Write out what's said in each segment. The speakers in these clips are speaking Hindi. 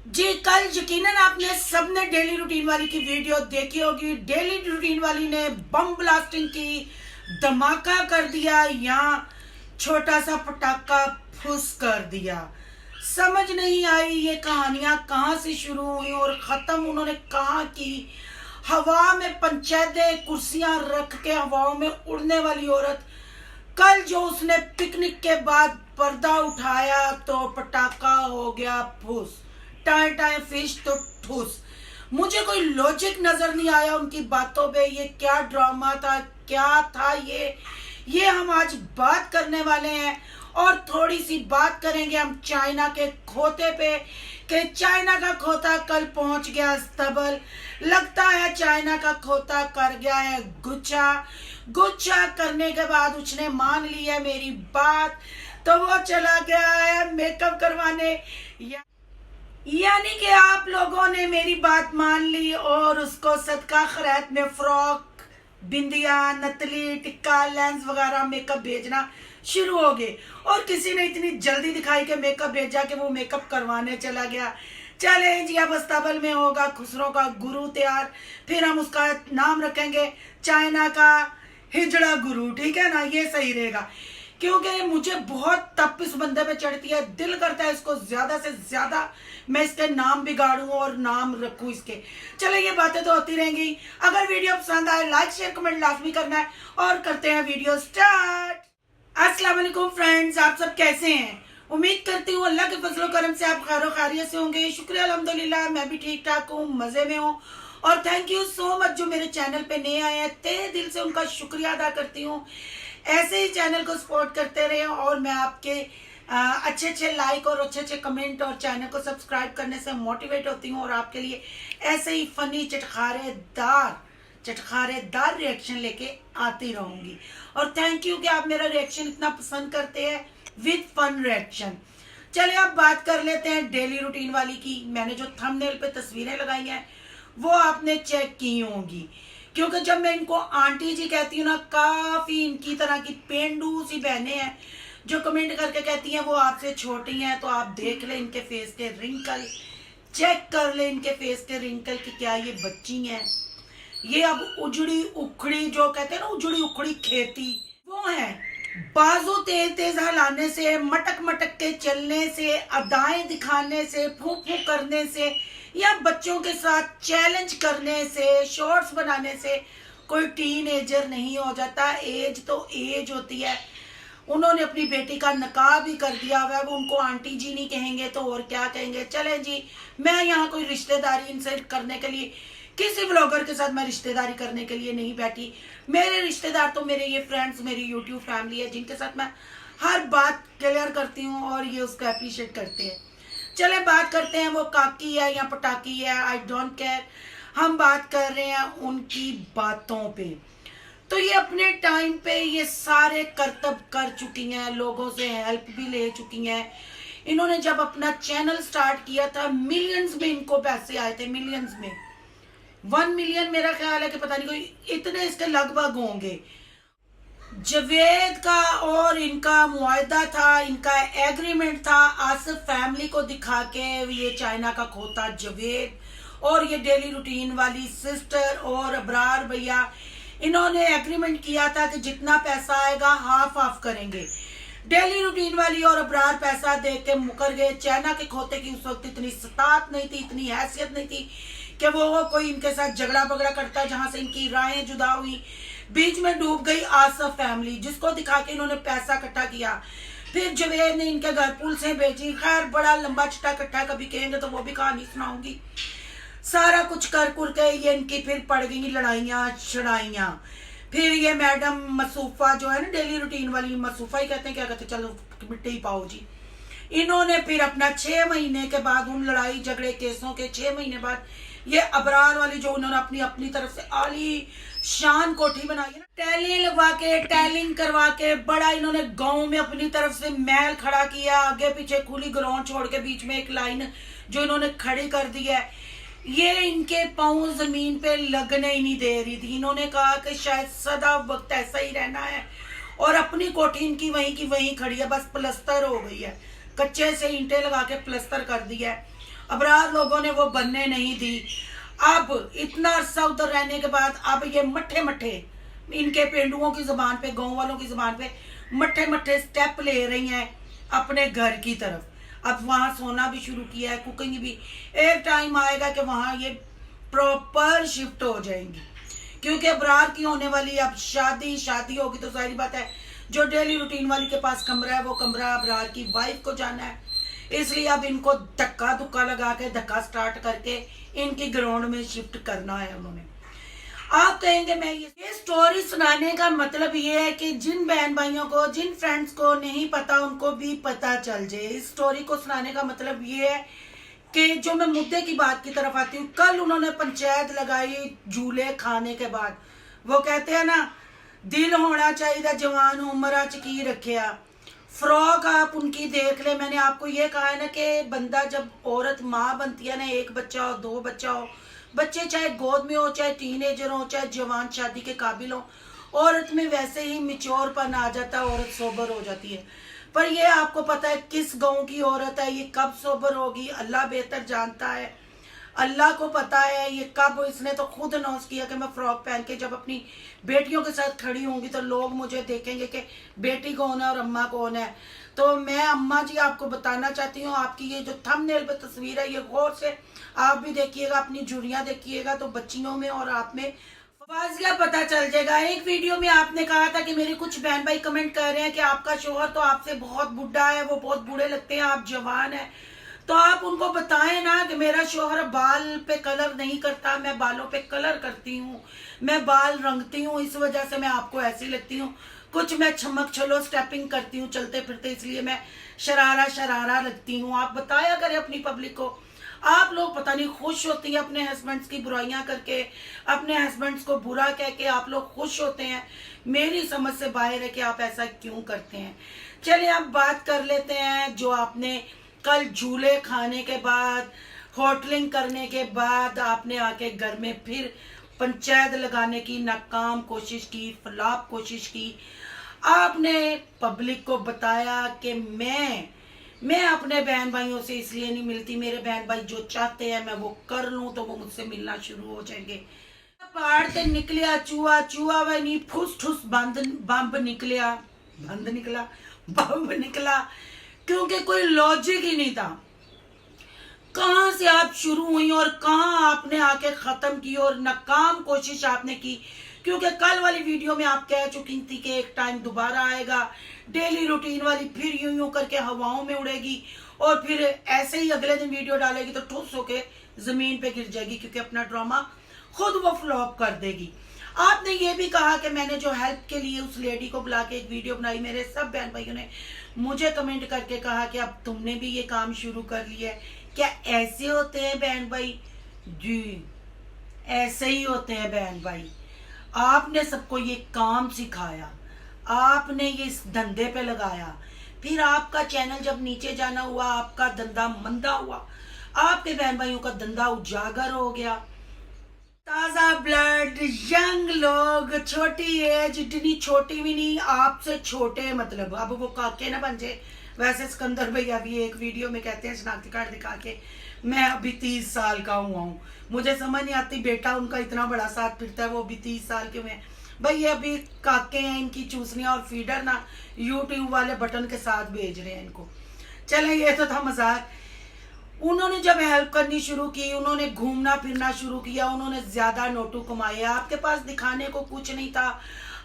जी, कल यकीनन आपने सबने डेली रूटीन वाली की वीडियो देखी होगी। डेली रूटीन वाली ने बम ब्लास्टिंग की, धमाका कर दिया या छोटा सा पटाखा फुस कर दिया। समझ नहीं आई ये कहानियां कहाँ से शुरू हुई और खत्म उन्होंने कहाँ की। हवा में पंचायतें कुर्सियां रख के हवाओं में उड़ने वाली औरत, कल जो उसने पिकनिक के बाद पर्दा उठाया तो पटाखा हो गया फुस, टाए टाए फिश तो ठूस। मुझे कोई लॉजिक नजर नहीं आया उनकी बातों पे। ये क्या ड्रामा था, क्या था ये हम आज बात करने वाले हैं। और थोड़ी सी बात करेंगे हम चाइना के खोते पे कि चाइना का खोता कल पहुंच गया अस्तबल। लगता है चाइना का खोता कर गया है गुच्छा। गुच्छा करने के बाद उसने मान ली है मेरी बात, तो वो चला गया है मेकअप करवाने। यानी कि आप लोगों ने मेरी बात मान ली और उसको सदका खैरात में फ्रॉक, बिंदिया, नतली, टिक्का, लेंस वगैरह मेकअप भेजना शुरू हो गए। और किसी ने इतनी जल्दी दिखाई कि मेकअप भेजा कि वो मेकअप करवाने चला गया। चले जी, अब अस्तबल में होगा खुसरो का गुरु तैयार, फिर हम उसका नाम रखेंगे चाइना का हिजड़ा गुरु। ठीक है ना, ये सही रहेगा। क्योंकि मुझे बहुत तप इस बंदे पे चढ़ती है, दिल करता है इसको ज्यादा से ज्यादा मैं इसके नाम बिगाड़ूं और नाम रखूं इसके। चले, ये बातें तो होती रहेंगी। अगर वीडियो पसंद आए लाइक शेयर कमेंट लाजमी करना है और करते हैं वीडियो स्टार्ट। अस्सलाम वालेकुम फ्रेंड्स, आप सब कैसे हैं? उम्मीद करती हूँ अल्लाह के फजलो करम से आप खैर खैरियत से होंगे। शुक्रिया अल्हम्दुलिल्लाह, मैं भी ठीक ठाक हूँ, मजे में हूँ। और थैंक यू सो मच जो मेरे चैनल पे नए आए हैं, तहे दिल से उनका शुक्रिया अदा करती हूँ। ऐसे ही चैनल को सपोर्ट करते रहे और मैं आपके अच्छे अच्छे लाइक और अच्छे अच्छे कमेंट और चैनल को सब्सक्राइब करने से मोटिवेट होती हूँ और आपके लिए ऐसे ही फनी चटखारेदार रिएक्शन लेके आती रहूंगी। और थैंक यू कि आप मेरा रिएक्शन इतना पसंद करते हैं विद फन रिएक्शन। चलिए अब बात कर लेते हैं डेली रूटीन वाली की। मैंने जो थंबनेल पे तस्वीरें लगाई हैं वो आपने चेक की होंगी, क्योंकि जब मैं इनको आंटी जी कहती हूँ ना, काफी इनकी तरह की पेंडू सी बहनें हैं जो कमेंट करके कहती हैं वो आपसे छोटी हैं। तो आप देख ले इनके फेस के रिंकल, चेक कर ले इनके फेस के रिंकल की क्या ये बच्ची हैं। ये अब उजड़ी उखड़ी, जो कहते हैं ना उजड़ी उखड़ी खेती, वो है। बाजू तेज तेज हिलाने से, मटक मटक के चलने से, अदाएं दिखाने से, फू फू करने से या बच्चों के साथ चैलेंज करने से, शॉर्ट्स बनाने से कोई टीनेजर नहीं हो जाता। एज तो एज होती है। उन्होंने अपनी बेटी का नकाब भी कर दिया हुआ है, वो उनको आंटी जी नहीं कहेंगे तो और क्या कहेंगे। चले जी, मैं यहाँ कोई रिश्तेदारी इनसे करने के लिए, किसी ब्लॉगर के साथ मैं रिश्तेदारी करने के लिए नहीं बैठी। मेरे रिश्तेदार तो मेरे ये फ्रेंड्स, मेरी यूट्यूब फैमिली है जिनके साथ मैं हर बात क्लियर करती हूँ और ये उसको अप्रिशिएट करते हैं। चले बात करते हैं वो काकी है या पटाकी है, आई डोंट केयर। हम बात कर रहे हैं उनकी बातों पे। तो ये अपने टाइम पे ये सारे करतब कर चुकी हैं, लोगों से हेल्प भी ले चुकी हैं। इन्होंने जब अपना चैनल स्टार्ट किया था मिलियंस में इनको पैसे आए थे, मिलियंस में 1 मिलियन मेरा ख्याल है कि पता नहीं कोई इतने इसके लगभग होंगे। जवेद का और इनका मुआहदा था, इनका एग्रीमेंट था आसिफ फैमिली को दिखा के। ये चाइना का खोता जवेद और ये डेली रूटीन वाली सिस्टर और अबरार भैया, इन्होंने एग्रीमेंट किया था कि जितना पैसा आएगा हाफ हाफ करेंगे। डेली रूटीन वाली और अबरार पैसा दे के मुकर गए। चाइना के खोते की उस वक्त इतनी सतात नहीं थी, इतनी हैसियत नहीं थी कि वो कोई इनके साथ झगड़ा बगड़ा करता, जहां से इनकी राहें जुदा हुई। बीच में डूब गई आसिफ फैमिली, जिसको दिखा के इन्होंने पैसा इकट्ठा किया। फिर जवेद ने इनके घर पुलिसें भेजी। खैर बड़ा लंबा चिट्टा इकट्ठा, कभी कहेंगे तो वो भी कहानी सुनाऊंगी। सारा कुछ कर कुर के ये इनकी फिर पड़ गई लड़ाइयाँ छड़ाइयाँ। फिर ये मैडम मसूफा जो है ना, डेली रूटीन वाली, मसूफा ही कहते हैं, क्या कहते हैं, चलो मिट्टी ही पाओ जी। इन्होंने फिर अपना 6 महीने के बाद, उन लड़ाई झगड़े केसों के 6 महीने बाद, ये अबरार वाली जो उन्होंने अपनी अपनी तरफ से आली शान कोठी बनाई है ना, टैलिंग लगवा के, टैलिंग करवा के, बड़ा इन्होंने गांव में अपनी तरफ से महल खड़ा किया। आगे पीछे खुली ग्राउंड छोड़ के बीच में एक लाइन जो इन्होंने खड़ी कर दी है। ये इनके पांव जमीन पे लगने ही नहीं दे रही थी। इन्होंने कहा कि शायद सदा वक्त ऐसा ही रहना है और अपनी कोठी इनकी वहीं की वहीं खड़ी है, बस प्लस्तर हो गई है, कच्चे से ईंटें लगा के प्लस्तर कर दिया है। अबरार लोगों ने वो बनने नहीं दी। अब इतना अरसा उधर रहने के बाद अब ये मट्ठे मट्ठे, इनके पेंडुओं की जुबान पे, गांव वालों की जुबान पे मट्ठे मट्ठे स्टेप ले रही हैं अपने घर की तरफ। अब वहां सोना भी शुरू किया है, कुकिंग भी। एक टाइम आएगा कि वहां ये प्रॉपर शिफ्ट हो जाएंगी, क्योंकि अबरार की होने वाली अब शादी होगी तो जाहिर बात है जो डेली रूटीन वाली के पास कमरा है वो कमरा अबरार की वाइफ को जाना है। इसलिए अब इनको धक्का धुक्का लगा के, धक्का स्टार्ट करके इनकी ग्राउंड में शिफ्ट करना है उन्होंने। आप कहेंगे मैं ये स्टोरी सुनाने का मतलब ये है कि जिन बहन भाइयों को, जिन फ्रेंड्स को नहीं पता उनको भी पता चल जाए। इस स्टोरी को सुनाने का मतलब ये है कि जो मैं मुद्दे की बात की तरफ आती हूँ, कल उन्होंने पंचायत लगाई झूले खाने के बाद। वो कहते हैं ना, दिल होना चाहिए जवान उम्र च की रखिया। फ्रॉक आप उनकी देख ले। मैंने आपको ये कहा है ना कि बंदा जब औरत माँ बनती है ना, एक बच्चा हो, दो बच्चा हो, बच्चे चाहे गोद में हो, चाहे टीनेजर हो, चाहे जवान शादी के काबिल हो, औरत में वैसे ही मिच्योरपन आ जाता है, औरत सोबर हो जाती है। पर ये आपको पता है किस गांव की औरत है, ये कब सोबर होगी अल्लाह बेहतर जानता है। अल्लाह को पता है ये कब। इसने तो खुद अनाउंस किया कि मैं फ्रॉक पहन के जब अपनी बेटियों के साथ खड़ी होंगी तो लोग मुझे देखेंगे कि बेटी कौन है और अम्मा कौन है। तो मैं अम्मा जी आपको बताना चाहती हूँ, आपकी ये जो थंबनेल पे तस्वीर है ये गौर से आप भी देखिएगा, अपनी जुड़ियाँ देखिएगा तो बच्चियों में और आप में वाजिया पता चल जाएगा। एक वीडियो में आपने कहा था कि मेरे कुछ बहन भाई कमेंट कर रहे हैं कि आपका शोहर तो आपसे बहुत बुढ़ा है, वो बहुत बूढ़े लगते हैं, आप जवान है। तो आप उनको बताएं ना कि मेरा शोहर बाल पे कलर नहीं करता, मैं बालों पे कलर करती हूँ, मैं बाल रंगती हूँ, इस वजह से मैं आपको ऐसी लगती हूँ। कुछ मैं छमक छलो स्टेपिंग करती हूँ चलते फिरते, इसलिए मैं शरारा लगती हूँ। आप बताया करें अपनी पब्लिक को। आप लोग पता नहीं खुश होती हैं अपने हस्बैंड्स की बुराइयां करके, अपने हस्बैंड्स को बुरा कह के आप लोग खुश होते हैं। मेरी समझ से बाहर है कि आप ऐसा क्यों करते हैं। चलिए अब बात कर लेते हैं जो आपने कल झूले खाने के बाद, होटलिंग करने के बाद आपने आके घर में फिर पंचायत लगाने की नाकाम कोशिश की, फलाप कोशिश की। आपने पब्लिक को बताया कि मैं अपने बहन भाइयों से इसलिए नहीं मिलती, मेरे बहन भाई जो चाहते हैं मैं वो कर लूं तो वो मुझसे मिलना शुरू हो जाएंगे। पहाड़ से निकलिया चूहा, चूहा वह नहीं फुस ठुस बंब निकलिया, बंब निकला, क्योंकि कोई लॉजिक ही नहीं था। कहां से आप शुरू हुई और कहां आपने आके खत्म की और नाकाम कोशिश आपने की। क्योंकि कल वाली वीडियो में आप कह चुकी थी कि एक टाइम दोबारा आएगा, डेली रूटीन वाली फिर यूं यूं करके हवाओं में उड़ेगी और फिर ऐसे ही अगले दिन वीडियो डालेगी तो ठुस होके जमीन पे गिर जाएगी, क्योंकि अपना ड्रामा खुद वो फ्लॉप कर देगी। आपने ये भी कहा कि मैंने जो हेल्प के लिए उस लेडी को बुला के एक वीडियो बनाई, मेरे सब बहन भाइयों ने मुझे कमेंट करके कहा कि अब तुमने भी ये काम शुरू कर लिया है। क्या ऐसे होते हैं बहन भाई? जी ऐसे ही होते हैं बहन भाई। आपने सबको ये काम सिखाया, आपने ये इस धंधे पे लगाया, फिर आपका चैनल जब नीचे जाना हुआ, आपका धंधा मंदा हुआ, आपके बहन भाइयों का धंधा उजागर हो गया। ताजा ब्लड, यंग लोग, छोटी एज, इतनी छोटी भी नहीं, आपसे छोटे, मतलब अब वो काके ना बन जाए। वैसे सिकंदर भैया भी एक वीडियो में कहते हैं शनाख्ती कार्ड दिखा के, मैं अभी 30 साल का हुआ हूँ। मुझे समझ नहीं आती, बेटा उनका इतना बड़ा साथ फिरता है, वो भी 30 साल के हुए। भाई ये अभी काके हैं, इनकी चूसनियाँ और फीडर ना यूट्यूब वाले बटन के साथ भेज रहे हैं इनको। चले ये तो था मजाक। उन्होंने जब हेल्प करनी शुरू की, उन्होंने घूमना फिरना शुरू किया, उन्होंने ज्यादा नोटू कमाए। आपके पास दिखाने को कुछ नहीं था।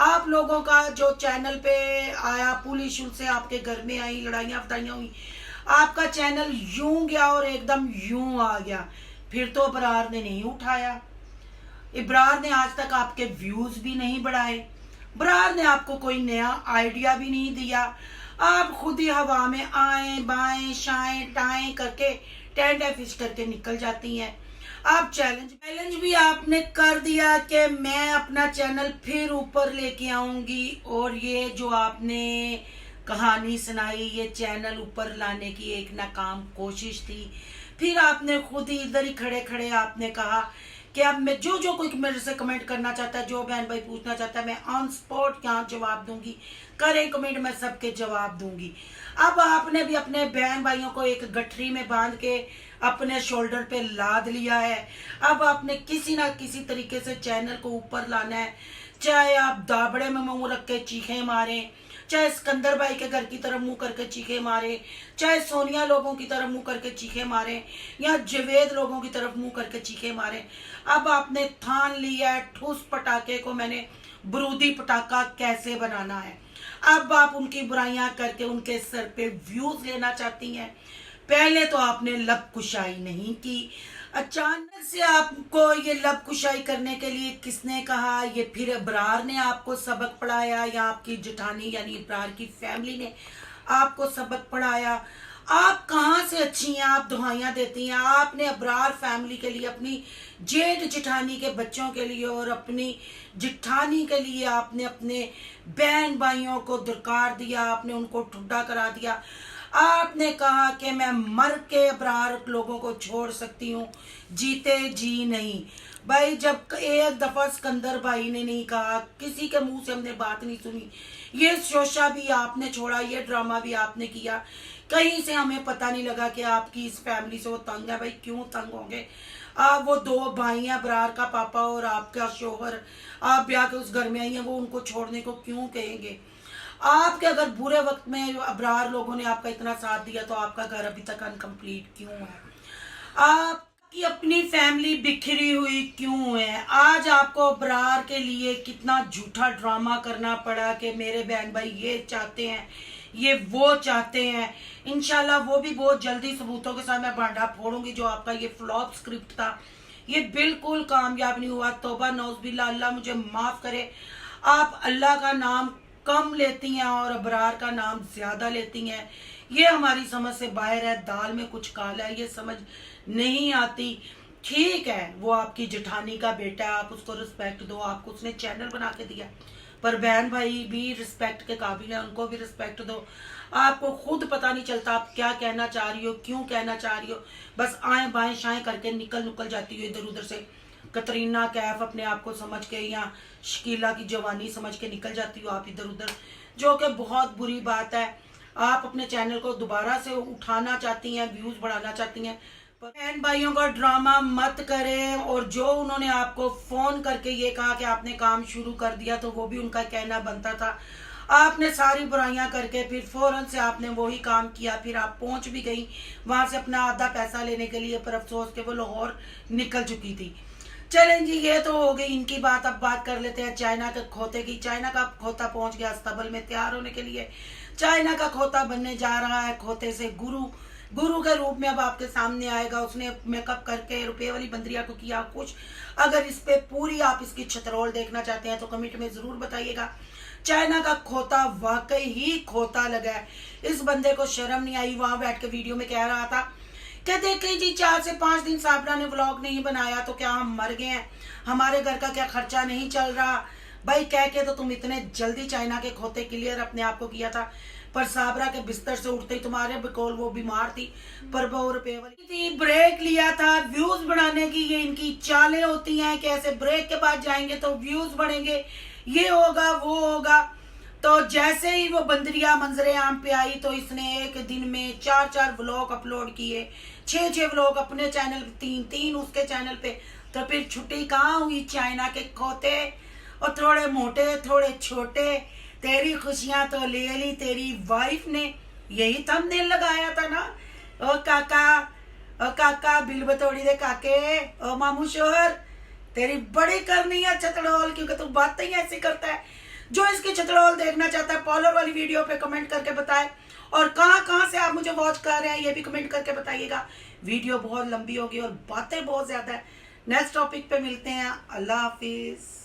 आप लोगों का जो चैनल पे आया, पुलिस से आपके घर में आई, लड़ाइयाँ फटाइयाँ हुई, आपका चैनल यूं गया और एकदम यूं आ गया। फिर तो इब्रार ने नहीं उठाया, इब्रार ने आज तक आपके व्यूज भी नहीं बढ़ाए, इब्रार ने आपको कोई नया आइडिया भी नहीं दिया। आप खुद ही हवा में आए बाएं शाएं टाएं करके टेंडे फिश करके निकल जाती हैं। आप चैलेंज भी आपने कर दिया कि मैं अपना चैनल फिर ऊपर लेके आऊंगी, और ये जो आपने कहानी सुनाई ये चैनल ऊपर लाने की एक नाकाम कोशिश थी। फिर आपने खुद ही इधर ही खड़े खड़े आपने कहा कि अब मैं जो जो कोई मेरे से कमेंट करना चाहता है, जो बहन भाई पूछना चाहता है, मैं ऑन स्पॉट यहाँ जवाब दूंगी। करें कमेंट, मैं सबके जवाब दूंगी। अब आपने भी अपने बहन भाइयों को एक गठरी में बांध के अपने शोल्डर पे लाद लिया है। अब आपने किसी ना किसी तरीके से चैनल को ऊपर लाना है, चाहे आप दाबड़े में मुंह रख के चीखें मारें, चाहे सिकंदर भाई के घर की तरफ मुंह करके चीखे मारे, चाहे सोनिया लोगों की तरफ मुंह करके चीखे मारे, या जवेद लोगों की तरफ मुंह करके चीखे मारे। अब आपने ठान लिया है ठूस पटाखे को मैंने बरूदी पटाखा कैसे बनाना है। अब आप उनकी बुराइयां करके उनके सर पे व्यूज लेना चाहती हैं। पहले तो आपने लब कुशाई नहीं की, अचानक से आपको ये लब कुशाई करने के लिए किसने कहा? ये फिर अबरार ने आपको सबक पढ़ाया या आपकी जेठानी यानी अबरार की फैमिली ने आपको सबक पढ़ाया? आप कहाँ से अच्छी हैं? आप दुहाइयाँ देती हैं। आपने अबरार फैमिली के लिए, अपनी जेठ जेठानी के बच्चों के लिए और अपनी जेठानी के लिए आपने अपने बहन भाइयों को दरकार दिया, आपने उनको ठुड्डा करा दिया। आपने कहा कि मैं मर के अबरार लोगों को छोड़ सकती हूँ, जीते जी नहीं। भाई जब एक दफा सिकंदर भाई ने नहीं कहा, किसी के मुंह से हमने बात नहीं सुनी। ये शोशा भी आपने छोड़ा, ये ड्रामा भी आपने किया। कहीं से हमें पता नहीं लगा कि आपकी इस फैमिली से वो तंग है। भाई क्यों तंग होंगे? आप वो दो भाई हैं, अबरार का पापा और आपका शोहर, आप ब्याह के उस घर में आई हैं, वो उनको छोड़ने को क्यों कहेंगे? आपके अगर बुरे वक्त में अबरार लोगों ने आपका इतना साथ दिया तो आपका घर अभी तक अनकम्प्लीट क्यों है? आपकी अपनी फैमिली बिखरी हुई क्यों है? आज आपको अबरार के लिए कितना झूठा ड्रामा करना पड़ा कि मेरे बहन भाई ये चाहते हैं, ये वो चाहते हैं। इंशाल्लाह वो भी बहुत जल्दी सबूतों के साथ मैं भांडा फोड़ूंगी। जो आपका ये फ्लॉप स्क्रिप्ट था ये बिल्कुल कामयाब नहीं हुआ। तौबा नौज़बिल्लाह, अल्लाह मुझे माफ करे। आप अल्लाह का नाम कम लेती हैं और अबरार का नाम ज्यादा लेती हैं। ये हमारी समझ से बाहर है। दाल में कुछ काला है, ये समझ नहीं आती। ठीक है, वो आपकी जेठानी का बेटा है, आप उसको रिस्पेक्ट दो, आपको उसने चैनल बना के दिया, पर बहन भाई भी रिस्पेक्ट के काबिल है, उनको भी रिस्पेक्ट दो। आपको खुद पता नहीं चलता आप क्या कहना चाह रही हो, क्यों कहना चाह रही हो। बस आए बाएं शाएं करके निकल जाती हो इधर उधर से। कतरीना कैफ अपने आप को समझ के या शकीला की जवानी समझ के निकल जाती हो आप इधर उधर, जो कि बहुत बुरी बात है। आप अपने चैनल को दोबारा से उठाना चाहती हैं, व्यूज बढ़ाना चाहती हैं, पर बहन भाइयों का ड्रामा मत करें। और जो उन्होंने आपको फोन करके ये कहा कि आपने काम शुरू कर दिया, तो वो भी उनका कहना बनता था। आपने सारी बुराइयां करके फिर फौरन से आपने वही काम किया। फिर आप पहुंच भी गई वहां से अपना आधा पैसा लेने के लिए, पर अफसोस के वो लाहौर निकल चुकी थी। चलें जी, ये तो हो गई इनकी बात। अब बात कर लेते हैं चाइना के खोते की। चाइना का खोता पहुंच गया अस्तबल में तैयार होने के लिए। चाइना का खोता बनने जा रहा है खोते से गुरु के रूप में अब आपके सामने आएगा। उसने मेकअप करके रुपये वाली बंदरिया को किया खुश। अगर इस पे पूरी आप इसकी छतरोल देखना चाहते हैं तो कमेंट में जरूर बताइएगा। चाइना का खोता वाकई ही खोता लगा है। इस बंदे को शर्म नहीं आई, वहां बैठ के वीडियो में कह रहा था कि देखें जी 4 से 5 दिन साबरा ने व्लॉग नहीं बनाया तो क्या हम मर गए हैं? हमारे घर का क्या खर्चा नहीं चल रहा? भाई कह के तो तुम इतने जल्दी चाइना के खोते क्लियर अपने आप को किया था, पर साबरा के बिस्तर से उठते ही तुम्हारे बिकॉल वो बीमार थी, पर वो रुपये वाली थी। ब्रेक लिया था व्यूज बढ़ाने की। ये इनकी चालें होती हैं कि ऐसे ब्रेक के बाद जाएंगे तो व्यूज बढ़ेंगे, ये होगा वो होगा। तो जैसे ही वो बंदरिया मंजरे आम पे आई तो इसने एक दिन में 4 व्लॉग अपलोड किए, 6 व्लॉग अपने चैनल पे, 3 उसके चैनल पे। तो फिर छुट्टी कहाँ हुई चाइना के खोते? और थोड़े मोटे थोड़े छोटे, तेरी खुशियां तो ले ली तेरी वाइफ ने। यही थंबनेल लगाया था ना, ओ काका बिल बतौड़ी दे काके, ओ मामू शोहर तेरी बड़ी करनी है छतड़ोल, क्योंकि तू बातें ही ऐसी करता है। जो इसकी छतड़ोल देखना चाहता है पॉलर वाली वीडियो पे कमेंट करके बताए, और कहाँ से आप मुझे वॉच कर रहे हैं ये भी कमेंट करके बताइएगा। वीडियो बहुत लंबी होगी और बातें बहुत ज्यादा है। नेक्स्ट टॉपिक पे मिलते हैं। अल्लाह हाफिज।